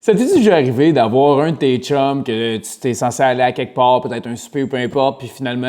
Ça t'est déjà arrivé d'avoir un de tes chums que tu t'es censé aller à quelque part, peut-être un souper ou peu importe, puis finalement,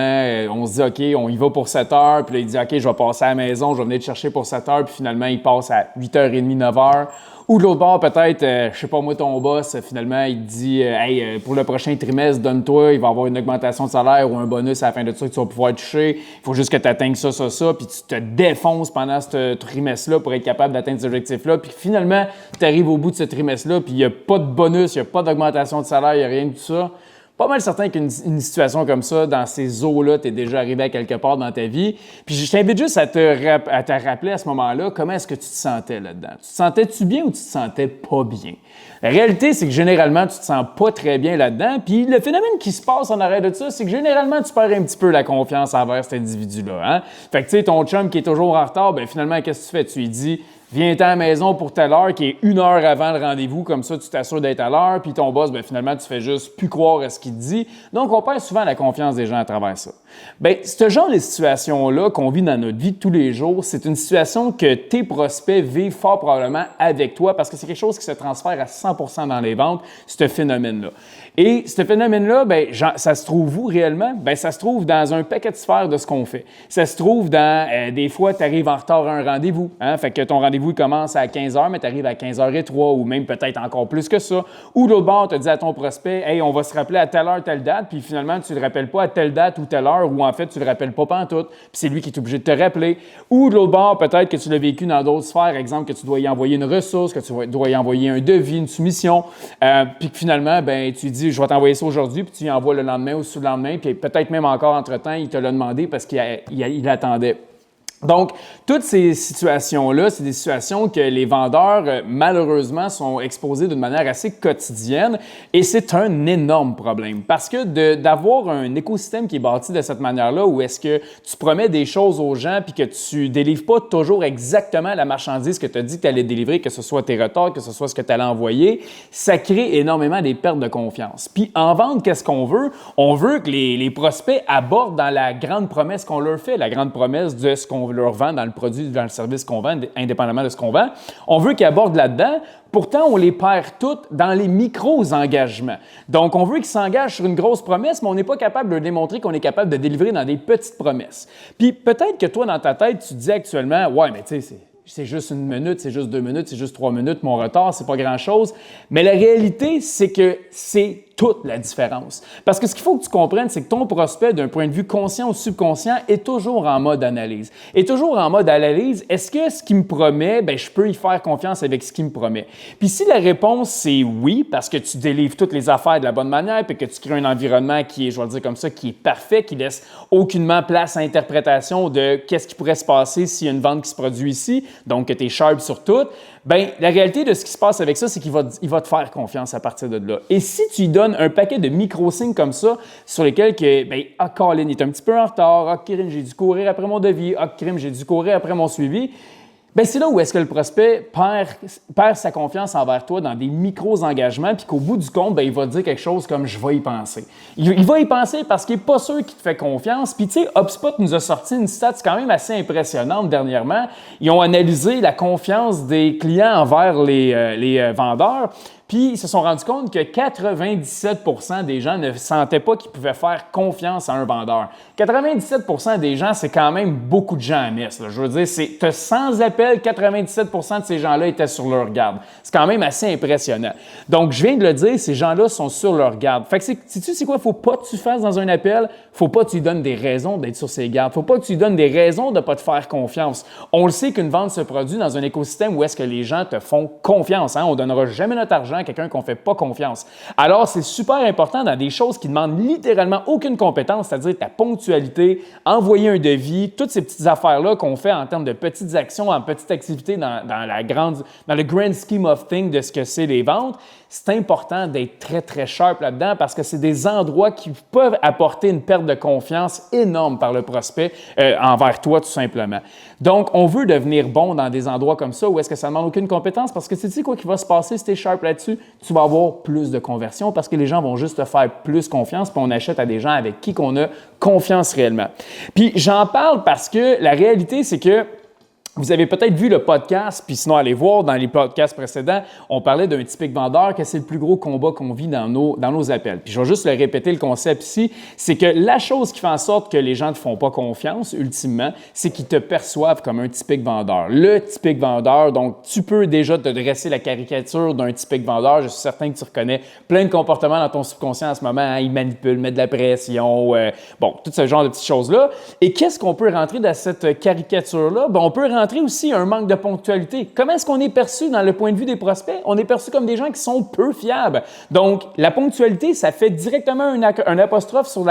on se dit, OK, on y va pour 7 heures, puis là, il dit, OK, je vais passer à la maison, je vais venir te chercher pour 7 heures, puis finalement, il passe à 8h30, 9 heures. Ou de l'autre bord, peut-être, je sais pas moi, ton boss, finalement, il te dit, hey, pour le prochain trimestre, donne-toi, il va y avoir une augmentation de salaire ou un bonus à la fin de ça que tu vas pouvoir toucher. Il faut juste que tu atteignes ça, puis tu te défonces pendant ce trimestre-là pour être capable d'atteindre ces objectifs-là. Puis finalement, tu arrives au bout de ce trimestre-là, puis il n'y a pas de bonus, il n'y a pas d'augmentation de salaire, il n'y a rien de tout ça. Pas mal certain qu'une situation comme ça, dans ces eaux-là, tu es déjà arrivé à quelque part dans ta vie. Puis je t'invite juste à te rappeler à ce moment-là, comment est-ce que tu te sentais là-dedans? Tu te sentais-tu bien ou tu te sentais pas bien? La réalité, c'est que généralement, tu te sens pas très bien là-dedans. Puis le phénomène qui se passe en arrière de ça, c'est que généralement, tu perds un petit peu la confiance envers cet individu-là. Hein? Fait que tu sais, ton chum qui est toujours en retard, bien finalement, qu'est-ce que tu fais? Tu lui dis, viens-t'en à la maison pour telle heure, qui est 1 heure avant le rendez-vous, comme ça, tu t'assures d'être à l'heure, puis ton boss, bien, finalement, tu fais juste plus croire à ce qu'il te dit. Donc, on perd souvent la confiance des gens à travers ça. Bien, ce genre de situation-là qu'on vit dans notre vie de tous les jours, c'est une situation que tes prospects vivent fort probablement avec toi parce que c'est quelque chose qui se transfère à 100% dans les ventes, ce phénomène-là. Et ce phénomène-là, bien, ça se trouve où réellement? Bien, ça se trouve dans un paquet de sphères de ce qu'on fait. Ça se trouve dans, des fois, tu arrives en retard à un rendez-vous, hein? Fait que ton rendez-vous commence à 15h, mais tu arrives à 15h03 ou même peut-être encore plus que ça. Ou de l'autre bord, tu dis à ton prospect, hey, on va se rappeler à telle heure, telle date, puis finalement, tu ne le rappelles pas à telle date ou telle heure, ou en fait, tu ne le rappelles pas pantoute, puis c'est lui qui est obligé de te rappeler. Ou de l'autre bord, peut-être que tu l'as vécu dans d'autres sphères, exemple, que tu dois y envoyer une ressource, que tu dois y envoyer un devis, une soumission, puis que finalement, ben, tu dis, je vais t'envoyer ça aujourd'hui, puis tu y envoies le lendemain ou le lendemain, puis peut-être même encore entre-temps, il te l'a demandé parce qu'il attendait. Donc, toutes ces situations-là, c'est des situations que les vendeurs, malheureusement, sont exposés d'une manière assez quotidienne et c'est un énorme problème parce que d'avoir un écosystème qui est bâti de cette manière-là où est-ce que tu promets des choses aux gens puis que tu délivres pas toujours exactement la marchandise que tu as dit que tu allais délivrer, que ce soit tes retards, que ce soit ce que tu allais envoyer, ça crée énormément des pertes de confiance. Puis en vente, qu'est-ce qu'on veut? On veut que les prospects abordent dans la grande promesse qu'on leur fait, la grande promesse de ce qu'on leur vend dans le produit, dans le service qu'on vend, indépendamment de ce qu'on vend. On veut qu'ils abordent là-dedans. Pourtant, on les perd toutes dans les micros-engagements. Donc, on veut qu'ils s'engagent sur une grosse promesse, mais on n'est pas capable de leur démontrer qu'on est capable de délivrer dans des petites promesses. Puis, peut-être que toi, dans ta tête, tu te dis actuellement, « Ouais, mais tu sais, c'est juste 1 minute, c'est juste 2 minutes, c'est juste 3 minutes, mon retard, c'est pas grand-chose. » Mais la réalité, c'est que c'est toute la différence. Parce que ce qu'il faut que tu comprennes, c'est que ton prospect, d'un point de vue conscient ou subconscient, est toujours en mode analyse. Est toujours en mode analyse, est-ce que ce qu'il me promet, bien, je peux y faire confiance avec ce qu'il me promet? Puis si la réponse, c'est oui, parce que tu délivres toutes les affaires de la bonne manière, puis que tu crées un environnement qui est, je vais le dire comme ça, qui est parfait, qui laisse aucunement place à interprétation de qu'est-ce qui pourrait se passer s'il y a une vente qui se produit ici, donc que tu es sharp sur tout, bien, la réalité de ce qui se passe avec ça, c'est qu'il va te faire confiance à partir de là. Et si tu lui donnes un paquet de micro-signes comme ça, sur lesquels que, bien, Colin est un petit peu en retard, Kirin, j'ai dû courir après mon devis, Kirin, j'ai dû courir après mon suivi, bien, c'est là où est-ce que le prospect perd sa confiance envers toi dans des micros-engagements, puis qu'au bout du compte, bien, il va te dire quelque chose comme « je vais y penser ». Il va y penser parce qu'il n'est pas sûr qu'il te fait confiance. Puis, tu sais, HubSpot nous a sorti une stat quand même assez impressionnante dernièrement. Ils ont analysé la confiance des clients envers les vendeurs. Puis, ils se sont rendus compte que 97% des gens ne sentaient pas qu'ils pouvaient faire confiance à un vendeur. 97% des gens, c'est quand même beaucoup de gens à Metz. Je veux dire, tu sans appel, 97% de ces gens-là étaient sur leur garde. C'est quand même assez impressionnant. Donc, je viens de le dire, ces gens-là sont sur leur garde. Fait que, sais-tu c'est quoi? Faut pas que tu fasses dans un appel, faut pas que tu lui donnes des raisons d'être sur ses gardes. Faut pas que tu lui donnes des raisons de ne pas te faire confiance. On le sait qu'une vente se produit dans un écosystème où est-ce que les gens te font confiance. Hein? On ne donnera jamais notre argent à quelqu'un qu'on ne fait pas confiance. Alors, c'est super important dans des choses qui demandent littéralement aucune compétence, c'est-à-dire ta ponctualité, envoyer un devis, toutes ces petites affaires-là qu'on fait en termes de petites actions, en petites activités dans le grand scheme of things de ce que c'est les ventes. C'est important d'être très, très sharp là-dedans parce que c'est des endroits qui peuvent apporter une perte de confiance énorme par le prospect envers toi, tout simplement. Donc, on veut devenir bon dans des endroits comme ça où est-ce que ça ne demande aucune compétence parce que tu sais quoi qui va se passer si tu es sharp là-dessus? Tu vas avoir plus de conversion parce que les gens vont juste te faire plus confiance puis on achète à des gens avec qui on a confiance réellement. Puis, j'en parle parce que la réalité, c'est que Vous avez peut-être vu le podcast, puis sinon allez voir dans les podcasts précédents, on parlait d'un typique vendeur, que c'est le plus gros combat qu'on vit dans nos appels. Puis je vais juste le répéter, le concept ici, c'est que la chose qui fait en sorte que les gens ne te font pas confiance, ultimement, c'est qu'ils te perçoivent comme un typique vendeur. Le typique vendeur, donc tu peux déjà te dresser la caricature d'un typique vendeur. Je suis certain que tu reconnais plein de comportements dans ton subconscient en ce moment. Hein? Il manipule, met de la pression, tout ce genre de petites choses-là. Et qu'est-ce qu'on peut rentrer dans cette caricature-là? Ben, on peut rentrer aussi un manque de ponctualité. Comment est-ce qu'on est perçu dans le point de vue des prospects? On est perçu comme des gens qui sont peu fiables. Donc, la ponctualité, ça fait directement un apostrophe sur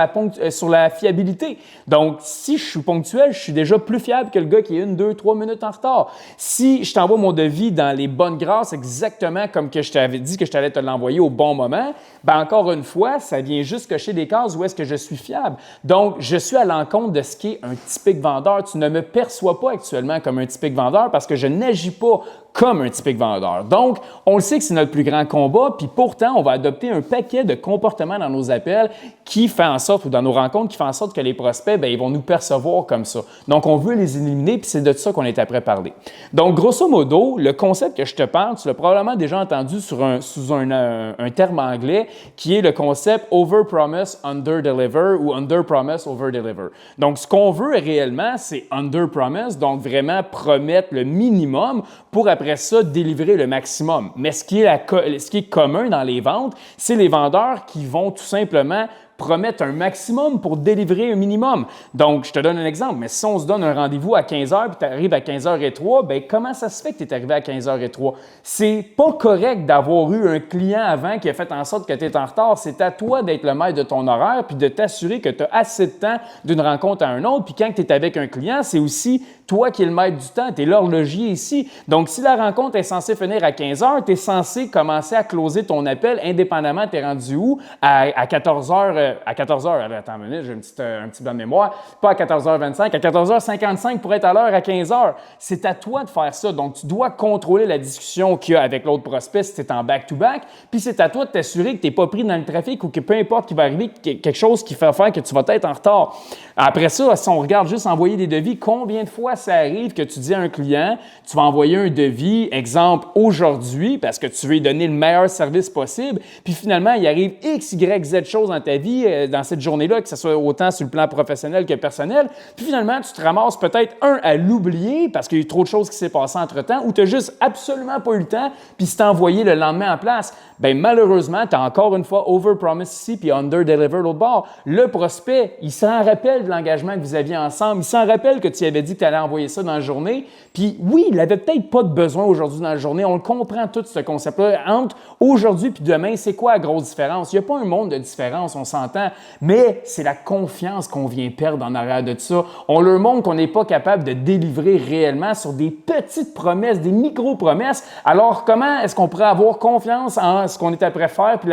la fiabilité. Donc, si je suis ponctuel, je suis déjà plus fiable que le gars qui est 1, 2, 3 minutes en retard. Si je t'envoie mon devis dans les bonnes grâces, exactement comme que je t'avais dit que je t'allais te l'envoyer au bon moment, ben encore une fois, ça vient juste cocher des cases où est-ce que je suis fiable. Donc, je suis à l'encontre de ce qui est un typique vendeur. Tu ne me perçois pas actuellement comme un typique vendeur parce que je n'agis pas comme un typique vendeur. Donc, on le sait que c'est notre plus grand combat, puis pourtant, on va adopter un paquet de comportements dans nos appels qui fait en sorte, ou dans nos rencontres, qui fait en sorte que les prospects, bien, ils vont nous percevoir comme ça. Donc, on veut les éliminer, puis c'est de ça qu'on est après parler. Donc, grosso modo, le concept que je te parle, tu l'as probablement déjà entendu sous un terme anglais qui est le concept over-promise, under-deliver ou under-promise, over-deliver. Donc, ce qu'on veut réellement, c'est under-promise, donc vraiment promettre le minimum pour après ça délivrer le maximum. Mais ce qui est commun dans les ventes, c'est les vendeurs qui vont tout simplement promettre un maximum pour délivrer un minimum. Donc, je te donne un exemple, mais si on se donne un rendez-vous à 15h puis tu arrives à 15h03, bien, comment ça se fait que tu es arrivé à 15h03? C'est pas correct d'avoir eu un client avant qui a fait en sorte que tu es en retard. C'est à toi d'être le maître de ton horaire puis de t'assurer que tu as assez de temps d'une rencontre à une autre. Puis quand tu es avec un client, c'est aussi toi qui es le maître du temps, tu es l'horloger ici. Donc, si la rencontre est censée finir à 15h, tu es censé commencer à closer ton appel indépendamment, tu es rendu où? À 14h, à 14h, attends une minute, j'ai un petit blanc de mémoire, pas à 14h25, à 14h55 pour être à l'heure à 15h. C'est à toi de faire ça. Donc, tu dois contrôler la discussion qu'il y a avec l'autre prospect si tu es en back-to-back, puis c'est à toi de t'assurer que tu n'es pas pris dans le trafic ou que peu importe qui va arriver, quelque chose qui fait faire que tu vas être en retard. Après ça, si on regarde juste envoyer des devis, combien de fois ça arrive que tu dis à un client, tu vas envoyer un devis, exemple, aujourd'hui, parce que tu veux lui donner le meilleur service possible, puis finalement, il arrive X, Y, Z choses dans ta vie, dans cette journée-là, que ce soit autant sur le plan professionnel que personnel, puis finalement, tu te ramasses peut-être, à l'oublier, parce qu'il y a eu trop de choses qui s'est passées entre-temps, ou tu n'as juste absolument pas eu le temps, puis c'est envoyé le lendemain en place. Bien, malheureusement, tu as encore une fois over-promise ici, puis under-deliver l'autre bord. Le prospect, il s'en rappelle de l'engagement que vous aviez ensemble, il s'en rappelle que tu avais dit que tu allais envoyer ça dans la journée, puis oui, il n'avait peut-être pas de besoin aujourd'hui dans la journée, on le comprend tout ce concept-là. Entre aujourd'hui puis demain, c'est quoi la grosse différence? Il n'y a pas un monde de différence, on s'entend, mais c'est la confiance qu'on vient perdre en arrière de ça. On leur montre qu'on n'est pas capable de délivrer réellement sur des petites promesses, des micro-promesses. Alors, comment est-ce qu'on pourrait avoir confiance en ce qu'on est après faire puis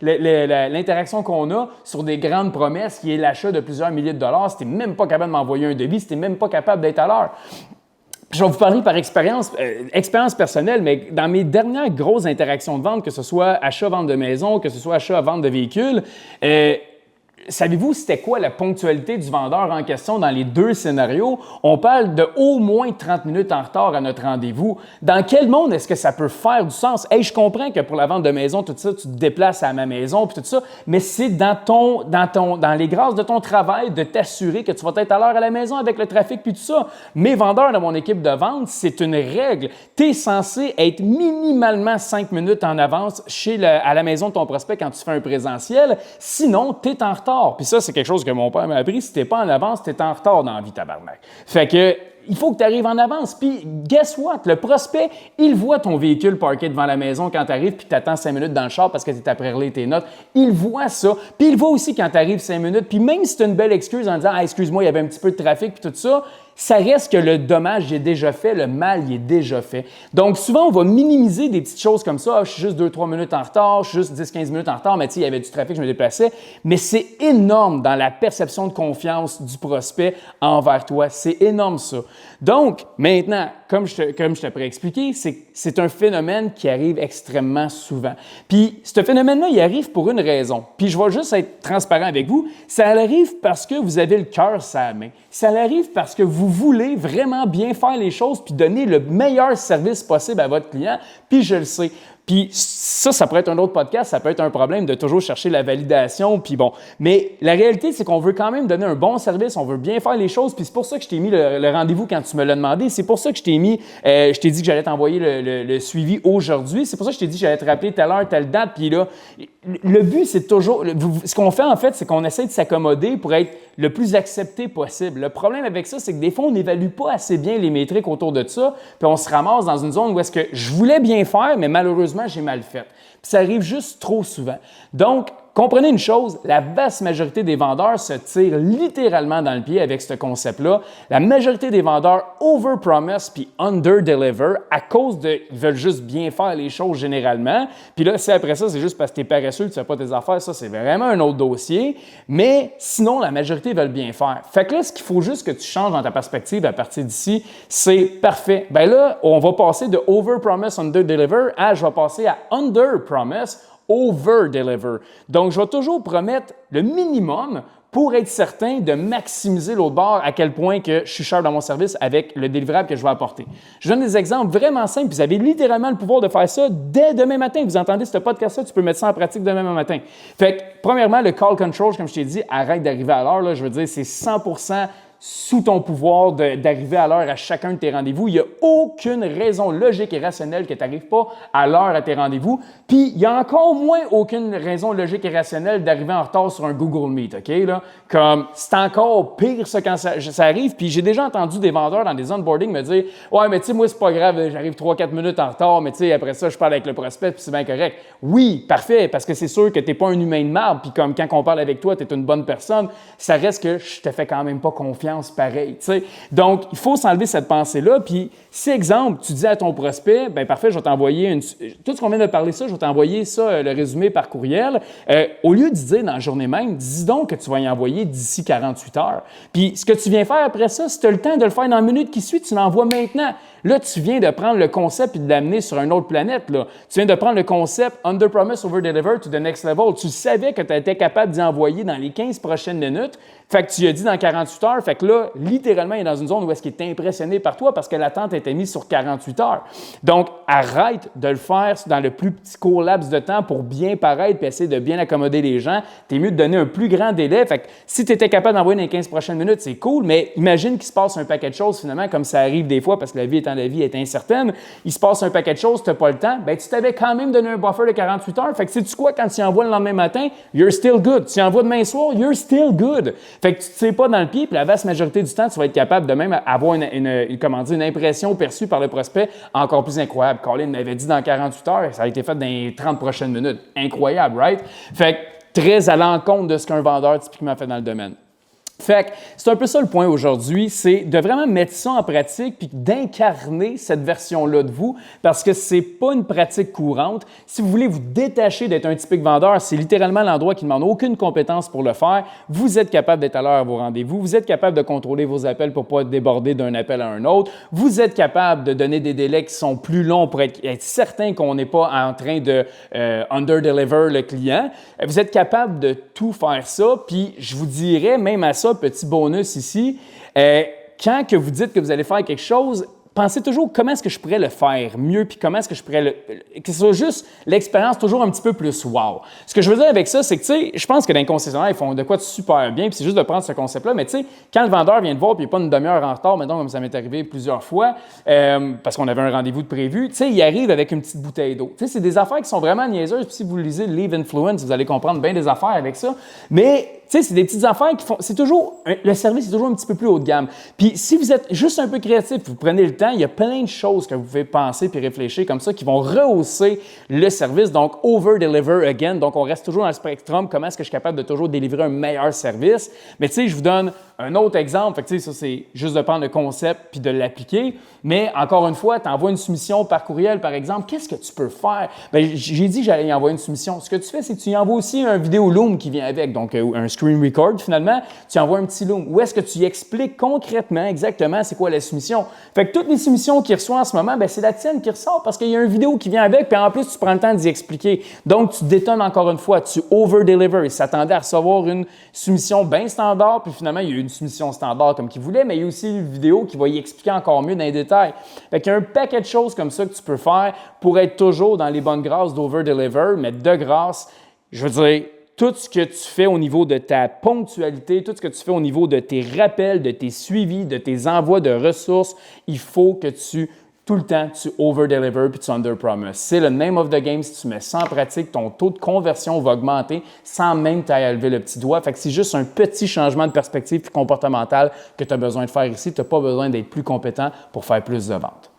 l'interaction qu'on a sur des grandes promesses qui est l'achat de plusieurs milliers de dollars si tu n'es même pas capable de m'envoyer un devis, si tu n'es même pas capable d'être à l'heure? Je vais vous parler par expérience personnelle, mais dans mes dernières grosses interactions de vente, que ce soit achat-vente de maison, que ce soit achat-vente de véhicules, savez-vous c'était quoi la ponctualité du vendeur en question dans les deux scénarios? On parle de au moins 30 minutes en retard à notre rendez-vous. Dans quel monde est-ce que ça peut faire du sens? Hey, je comprends que pour la vente de maison, tout ça, tu te déplaces à ma maison puis tout ça, mais c'est dans les grâces de ton travail de t'assurer que tu vas être à l'heure à la maison avec le trafic puis tout ça. Mes vendeurs de mon équipe de vente, c'est une règle. Tu es censé être minimalement 5 minutes en avance à la maison de ton prospect quand tu fais un présentiel. Sinon, tu es en retard. Puis ça, c'est quelque chose que mon père m'a appris. Si t'es pas en avance, t'es en retard dans la vie, tabarnak. Fait que, il faut que tu arrives en avance. Puis, guess what? Le prospect, il voit ton véhicule parké devant la maison quand tu arrives puis tu attends 5 minutes dans le char parce que tu es après relire tes notes. Il voit ça. Puis, il voit aussi quand tu arrives 5 minutes. Puis, même si tu as une belle excuse en disant « Ah, excuse-moi, il y avait un petit peu de trafic puis tout ça », ça reste que le dommage est déjà fait, le mal il est déjà fait. Donc, souvent, on va minimiser des petites choses comme ça. Ah, je suis juste 2-3 minutes en retard, je suis juste 10-15 minutes en retard, mais tu sais, il y avait du trafic, je me déplaçais. Mais c'est énorme dans la perception de confiance du prospect envers toi. C'est énorme, ça. Donc, maintenant, comme je te préexpliqué, c'est un phénomène qui arrive extrêmement souvent. Puis, ce phénomène-là, il arrive pour une raison. Puis, je vais juste être transparent avec vous. Ça arrive parce que vous avez le cœur sur la main. Ça arrive parce que vous vous voulez vraiment bien faire les choses puis donner le meilleur service possible à votre client, puis je le sais. Puis ça pourrait être un autre podcast, ça peut être un problème de toujours chercher la validation, puis bon. Mais la réalité, c'est qu'on veut quand même donner un bon service, on veut bien faire les choses, puis c'est pour ça que je t'ai mis le rendez-vous quand tu me l'as demandé. C'est pour ça que je t'ai dit que j'allais t'envoyer le suivi aujourd'hui. C'est pour ça que je t'ai dit que j'allais te rappeler telle heure, telle date, puis là, le but, c'est toujours... Ce qu'on fait, en fait, c'est qu'on essaie de s'accommoder pour être le plus accepté possible. Le problème avec ça, c'est que des fois, on n'évalue pas assez bien les métriques autour de ça, puis on se ramasse dans une zone où est-ce que je voulais bien faire, mais malheureusement, j'ai mal fait. Puis ça arrive juste trop souvent. Donc, comprenez une chose, la vaste majorité des vendeurs se tirent littéralement dans le pied avec ce concept-là. La majorité des vendeurs over-promise puis under-deliver à cause de... Ils veulent juste bien faire les choses généralement. Puis là, si après ça, c'est juste parce que tu es paresseux, tu ne fais pas tes affaires, ça, c'est vraiment un autre dossier. Mais sinon, la majorité veulent bien faire. Fait que là, ce qu'il faut juste que tu changes dans ta perspective à partir d'ici, c'est parfait. Bien là, on va passer de over-promise, under-deliver à je vais passer à under-promise, over-deliver. Donc, je vais toujours promettre le minimum pour être certain de maximiser l'autre bord à quel point que je suis cher dans mon service avec le délivrable que je vais apporter. Je donne des exemples vraiment simples. Vous avez littéralement le pouvoir de faire ça dès demain matin. Vous entendez ce podcast-là, tu peux mettre ça en pratique demain matin. Fait que, premièrement, le call control, comme je t'ai dit, arrête d'arriver à l'heure. Là, je veux dire, c'est 100% sous ton pouvoir d'arriver à l'heure à chacun de tes rendez-vous. Il n'y a aucune raison logique et rationnelle que tu n'arrives pas à l'heure à tes rendez-vous. Puis, il y a encore moins aucune raison logique et rationnelle d'arriver en retard sur un Google Meet, OK? Là? Comme, c'est encore pire ça quand ça arrive. Puis, j'ai déjà entendu des vendeurs dans des onboarding me dire « Ouais, mais tu sais, moi, c'est pas grave, j'arrive 3-4 minutes en retard, mais tu sais, après ça, je parle avec le prospect, puis c'est bien correct. » Oui, parfait, parce que c'est sûr que tu n'es pas un humain de marde, puis comme quand on parle avec toi, tu es une bonne personne, ça reste que je te fais quand même pas confiance pareil. T'sais. Donc, il faut s'enlever cette pensée-là. Puis, si, exemple, tu dis à ton prospect, bien parfait, je vais t'envoyer tout ce qu'on vient de parler, ça, je vais t'envoyer ça, le résumé par courriel. Au lieu de dire dans la journée même, dis donc que tu vas y envoyer d'ici 48 heures. Puis, ce que tu viens faire après ça, si tu as le temps de le faire dans la minute qui suit, tu l'envoies maintenant. Là, tu viens de prendre le concept et de l'amener sur une autre planète. Là. Tu viens de prendre le concept under promise, over deliver to the next level. Tu savais que tu étais capable d'y envoyer dans les 15 prochaines minutes. Fait que tu lui as dit dans 48 heures. Fait que là, littéralement, il est dans une zone où est-ce qu'il est impressionné par toi parce que l'attente était mise sur 48 heures. Donc, arrête de le faire dans le plus petit court laps de temps pour bien paraître et essayer de bien accommoder les gens. T'es mieux de donner un plus grand délai. Fait que si tu étais capable d'envoyer dans les 15 prochaines minutes, c'est cool, mais imagine qu'il se passe un paquet de choses finalement, comme ça arrive des fois parce que la vie est incertaine. Il se passe un paquet de choses, tu n'as pas le temps. Bien, tu t'avais quand même donné un buffer de 48 heures. Fait que sais-tu quoi, quand tu envoies le lendemain matin, you're still good. Tu envoies demain soir, you're still good. Fait que tu ne te tires pas dans le pied, puis la vaste majorité du temps, tu vas être capable de même avoir une impression perçue par le prospect encore plus incroyable. Colin m'avait dit dans 48 heures, ça a été fait dans les 30 prochaines minutes. Incroyable, right? Fait que très à l'encontre de ce qu'un vendeur typiquement fait dans le domaine. Fait que c'est un peu ça le point aujourd'hui, c'est de vraiment mettre ça en pratique puis d'incarner cette version-là de vous parce que c'est pas une pratique courante. Si vous voulez vous détacher d'être un typique vendeur, c'est littéralement l'endroit qui ne demande aucune compétence pour le faire. Vous êtes capable d'être à l'heure à vos rendez-vous, vous êtes capable de contrôler vos appels pour pas être débordé d'un appel à un autre, vous êtes capable de donner des délais qui sont plus longs pour être certain qu'on n'est pas en train de under-deliver le client. Vous êtes capable de tout faire ça, puis je vous dirais même à ça, petit bonus ici, quand que vous dites que vous allez faire quelque chose, pensez toujours comment est-ce que je pourrais le faire mieux, puis comment est-ce que je pourrais que ce soit juste l'expérience toujours un petit peu plus wow. Ce que je veux dire avec ça, c'est que, tu sais, je pense que dans les concessionnaires, ils font de quoi de super bien, puis c'est juste de prendre ce concept-là, mais tu sais, quand le vendeur vient te voir, puis il n'est pas une demi-heure en retard, mettons, comme ça m'est arrivé plusieurs fois, parce qu'on avait un rendez-vous de prévu, tu sais, il arrive avec une petite bouteille d'eau. Tu sais, c'est des affaires qui sont vraiment niaiseuses, puis si vous lisez Leave Influence, vous allez comprendre bien des affaires avec ça, mais tu sais, c'est des petites affaires qui font... C'est toujours... Le service est toujours un petit peu plus haut de gamme. Puis si vous êtes juste un peu créatif, vous prenez le temps, il y a plein de choses que vous pouvez penser puis réfléchir comme ça qui vont rehausser le service. Donc, over-deliver again. Donc, on reste toujours dans le spectrum. Comment est-ce que je suis capable de toujours délivrer un meilleur service? Mais tu sais, je vous donne un autre exemple. Fait que tu sais, ça, c'est juste de prendre le concept puis de l'appliquer. Mais encore une fois, tu envoies une soumission par courriel, par exemple. Qu'est-ce que tu peux faire? Bien, j'ai dit que j'allais y envoyer une soumission. Ce que tu fais, c'est que tu y envoies aussi un vidéo Loom qui vient avec. Donc, un screen record, finalement, tu envoies un petit Loom. Où est-ce que tu y expliques concrètement exactement c'est quoi la soumission? Fait que toutes les soumissions qu'il reçoit en ce moment, bien, c'est la tienne qui ressort parce qu'il y a une vidéo qui vient avec, puis en plus, tu prends le temps d'y expliquer. Donc, tu détonnes encore une fois, tu over-deliver. Il s'attendait à recevoir une soumission bien standard, puis finalement, il y a eu une soumission standard comme qu'il voulait, mais il y a aussi une vidéo qui va y expliquer encore mieux dans les détails. Fait qu'il y a un paquet de choses comme ça que tu peux faire pour être toujours dans les bonnes grâces d'over-deliver, mais de grâce, je veux dire, tout ce que tu fais au niveau de ta ponctualité, tout ce que tu fais au niveau de tes rappels, de tes suivis, de tes envois de ressources, il faut que tout le temps, tu over-deliver puis tu under-promise. C'est le name of the game. Si tu mets ça en pratique, ton taux de conversion va augmenter sans même t'aller lever le petit doigt. Fait que c'est juste un petit changement de perspective comportementale que tu as besoin de faire ici. Tu n'as pas besoin d'être plus compétent pour faire plus de ventes.